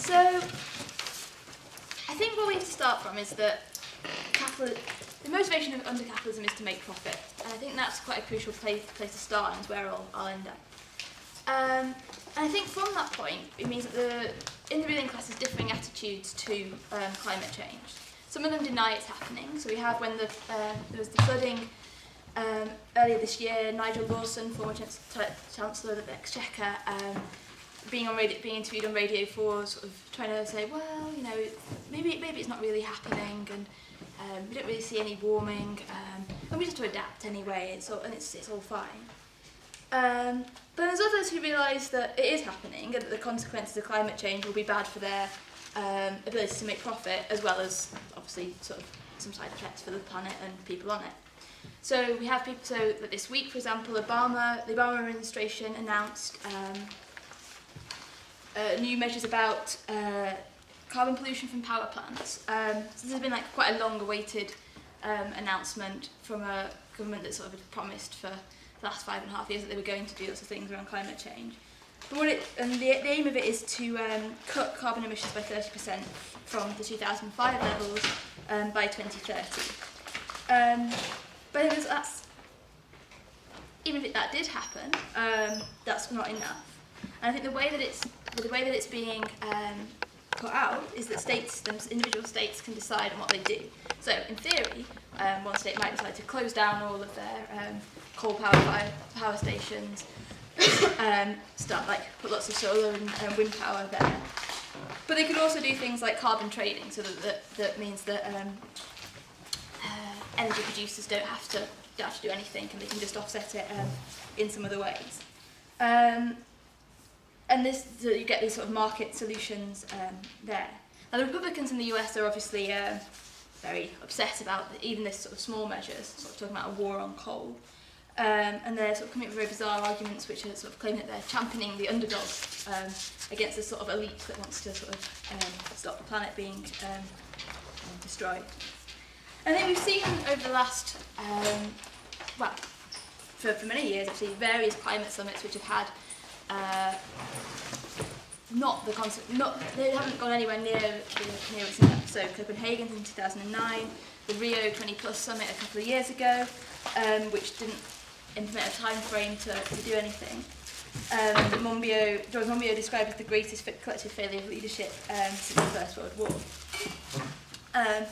So I think what we have to start from is that the motivation under capitalism is to make profit, and I think that's quite a crucial place to start, and is where I'll end up. And I think from that point, it means that in the ruling class, there's differing attitudes to climate change. Some of them deny it's happening. So we have when there was the flooding earlier this year, Nigel Lawson, former Chancellor of the Exchequer, being interviewed on Radio 4, sort of trying to say, well, you know, maybe it's not really happening, and we don't really see any warming, and we just have to adapt anyway. It's all fine. But there's others who realise that it is happening, and that the consequences of climate change will be bad for their ability to make profit, as well as obviously sort of some side effects for the planet and people on it. So we have people. So that this week, for example, the Obama administration announced new measures about carbon pollution from power plants. So this has been like quite a long-awaited announcement from a government that sort of had promised for the last 5.5 years that they were going to do lots of things around climate change. But the aim of it is to cut carbon emissions by 30% from the 2005 levels by 2030. But even if that did happen, that's not enough. And I think the way that it's being put out is that individual states can decide on what they do. So in theory, one state might decide to close down all of their coal power stations, put lots of solar and wind power there. But they could also do things like carbon trading, so that means that energy producers don't have to do anything, and they can just offset it in some other ways. And so you get these sort of market solutions there. Now the Republicans in the US are obviously very upset about even this sort of small measures, sort of talking about a war on coal. And they're sort of coming up with very bizarre arguments which are sort of claiming that they're championing the underdog against this sort of elite that wants to sort of stop the planet being destroyed. And I think we've seen over the last, for many years actually, various climate summits which have had they haven't gone anywhere near what's in that. So Copenhagen in 2009, the Rio 20 Plus summit a couple of years ago, which didn't implement a time frame to do anything. George Monbiot described as the greatest collective failure of leadership since the First World War. And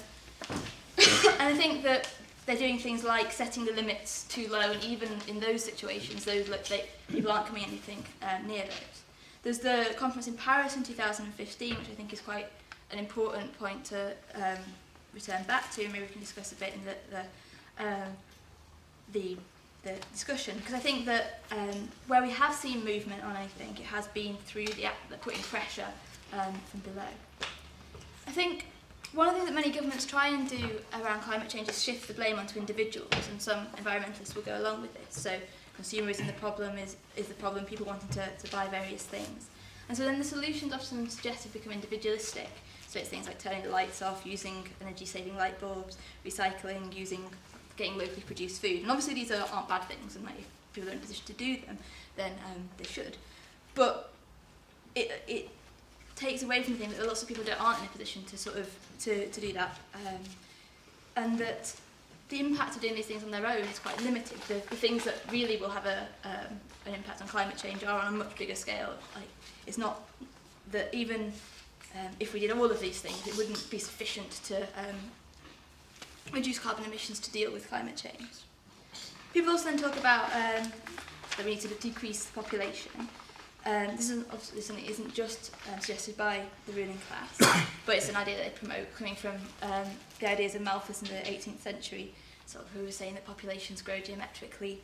I think that they're doing things like setting the limits too low, and even in those situations, people aren't coming anything near those. There's the conference in Paris in 2015, which I think is quite an important point to return back to, and maybe we can discuss a bit in the discussion, because I think that where we have seen movement on anything, it has been through the putting pressure from below. I think one of the things that many governments try and do around climate change is shift the blame onto individuals, and some environmentalists will go along with this. So consumerism, the problem is the problem, people wanting to buy various things. And so then the solutions often suggested become individualistic. So it's things like turning the lights off, using energy-saving light bulbs, recycling, getting locally produced food. And obviously these aren't bad things, and if people are in a position to do them, then they should. But it takes away from the thing that lots of people aren't in a position to sort of to do that, and that the impact of doing these things on their own is quite limited. The things that really will have an impact on climate change are on a much bigger scale. Like, it's not that even if we did all of these things, it wouldn't be sufficient to reduce carbon emissions to deal with climate change. People also then talk about that we need to decrease the population. This obviously something that isn't just suggested by the ruling class, but it's an idea that they promote, coming from the ideas of Malthus in the 18th century, sort of, who was saying that populations grow geometrically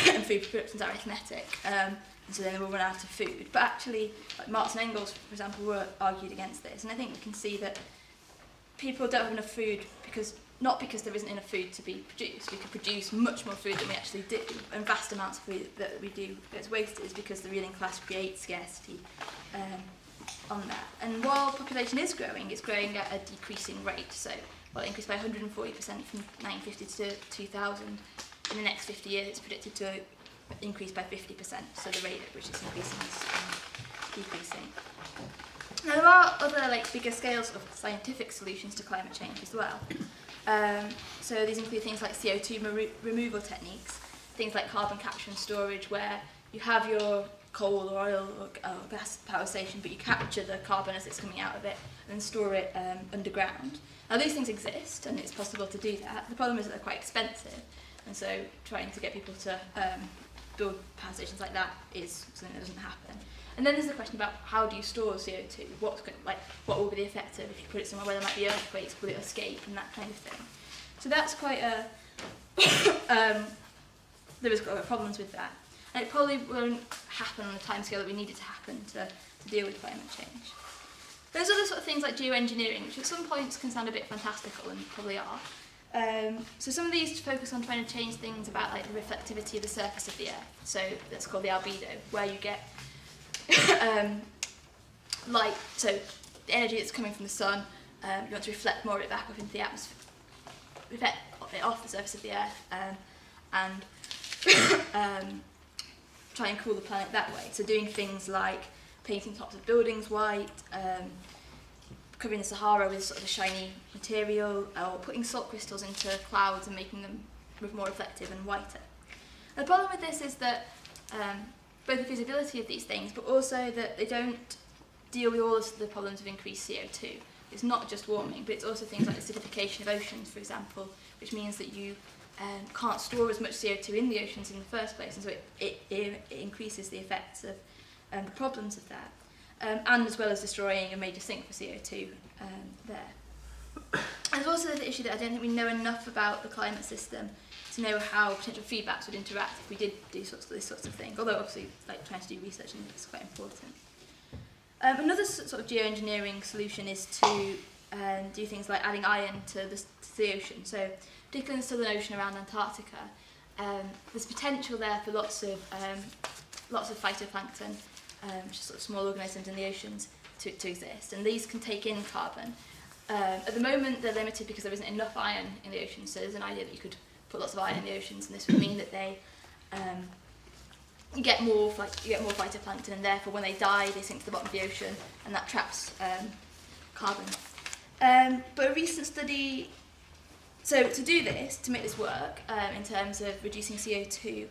and food productions are arithmetic, and so then we'll run out of food. But actually, like Marx and Engels, for example, were argued against this, and I think we can see that people don't have enough food not because there isn't enough food to be produced. We could produce much more food than we actually do, and vast amounts of food that we do gets wasted is because the ruling class creates scarcity on that. And while population is growing, it's growing at a decreasing rate. So, it increased by 140% from 1950 to 2000. In the next 50 years, it's predicted to increase by 50%. So the rate at which it's increasing is decreasing. Now there are other bigger scales of scientific solutions to climate change as well. So these include things like CO2 removal techniques, things like carbon capture and storage, where you have your coal or oil or gas power station, but you capture the carbon as it's coming out of it and store it underground. Now these things exist and it's possible to do that. The problem is that they're quite expensive, and so trying to get people to build power stations like that is something that doesn't happen. And then there's the question about how do you store CO2? What will be the effect of if you put it somewhere where there might be earthquakes? Will it escape and that kind of thing? So that's quite a there is quite problems with that, and it probably won't happen on the timescale that we need it to happen to deal with climate change. There's other sort of things like geoengineering, which at some points can sound a bit fantastical and probably are. So some of these focus on trying to change things about the reflectivity of the surface of the Earth. So that's called the albedo, where you get light, so the energy that's coming from the sun, you want to reflect more of it back up into the atmosphere, reflect it off the surface of the Earth, and try and cool the planet that way. So doing things like painting tops of buildings white, covering the Sahara with sort of a shiny material, or putting salt crystals into clouds and making them more reflective and whiter. The problem with this is that both the feasibility of these things, but also that they don't deal with all of the problems of increased CO2. It's not just warming, but it's also things like acidification of oceans, for example, which means that you can't store as much CO2 in the oceans in the first place, and so it increases the effects of the problems of that, and as well as destroying a major sink for CO2 there. And there's also the issue that I don't think we know enough about the climate system to know how potential feedbacks would interact if we did do these sorts of things, although obviously trying to do research is quite important. Another sort of geoengineering solution is to do things like adding iron to the ocean. So particularly in the Southern Ocean around Antarctica, there's potential there for lots of phytoplankton, which are sort of small organisms in the oceans, to exist, and these can take in carbon. At the moment they're limited because there isn't enough iron in the ocean, so there's an idea that you could put lots of iron in the oceans, and this would mean that they you get more phytoplankton, and therefore when they die they sink to the bottom of the ocean, and that traps carbon. But a recent study, so to do this, to make this work, in terms of reducing CO2,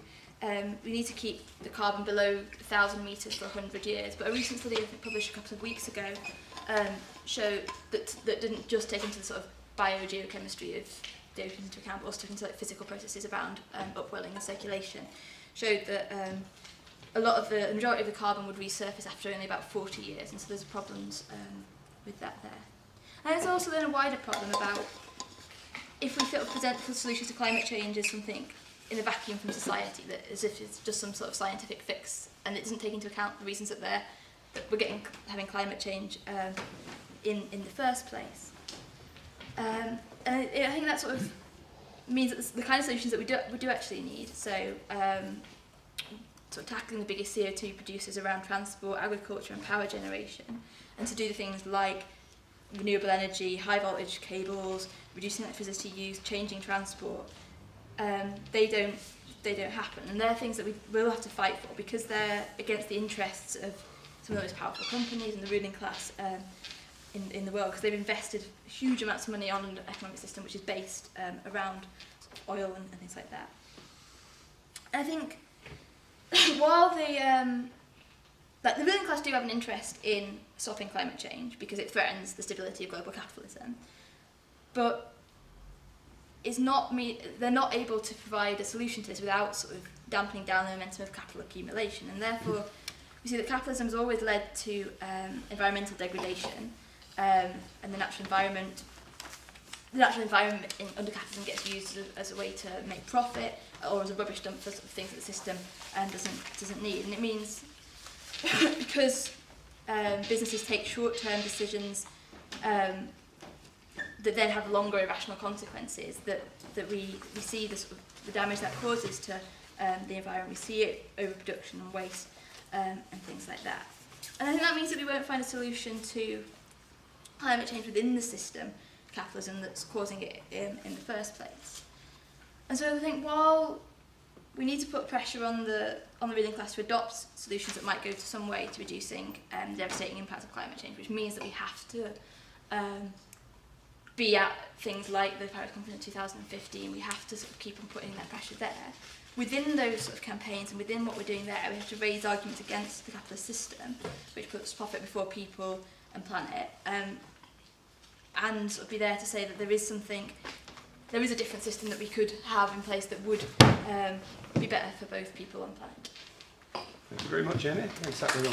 we need to keep the carbon below 1,000 metres for 100 years. But a recent study, I think published a couple of weeks ago, showed that didn't just take into the sort of biogeochemistry of the oceans into account, but also took into physical processes around upwelling and circulation, showed that the majority of the carbon would resurface after only about 40 years, and so there's problems with that there. And there's also then a wider problem about if we sort of present the solutions to climate change as something in a vacuum from society, that as if it's just some sort of scientific fix, and it doesn't take into account the reasons that we're having climate change in the first place. And I think that sort of means that the kind of solutions that we do actually need, so sort of tackling the biggest CO2 producers around transport, agriculture and power generation, and to do the things like renewable energy, high voltage cables, reducing electricity use, changing transport, they don't happen, and they're things that we will have to fight for because they're against the interests of some of the most powerful companies and the ruling class in the world, because they've invested huge amounts of money on an economic system which is based around sort of oil and things like that. And I think while the ruling class do have an interest in stopping climate change because it threatens the stability of global capitalism, but they're not able to provide a solution to this without sort of dampening down the momentum of capital accumulation, and therefore we see that capitalism has always led to environmental degradation, and the natural environment under capitalism gets used as a way to make profit or as a rubbish dump for sort of things that the system doesn't need. And it means because businesses take short-term decisions that then have longer irrational consequences, that we see the damage that causes to the environment. We see it overproduction and waste and things like that. And I think that means that we won't find a solution to climate change within the system, capitalism, that's causing it in the first place. And so I think while we need to put pressure on the ruling class to adopt solutions that might go to some way to reducing the devastating impact of climate change, which means that we have to be at things like the Paris Conference in 2015. We have to sort of keep on putting that pressure there. Within those sort of campaigns and within what we're doing there, we have to raise arguments against the capitalist system, which puts profit before people and planet, and sort of be there to say that there is a different system that we could have in place that would be better for both people and planet. Thank you very much, Amy. Exactly.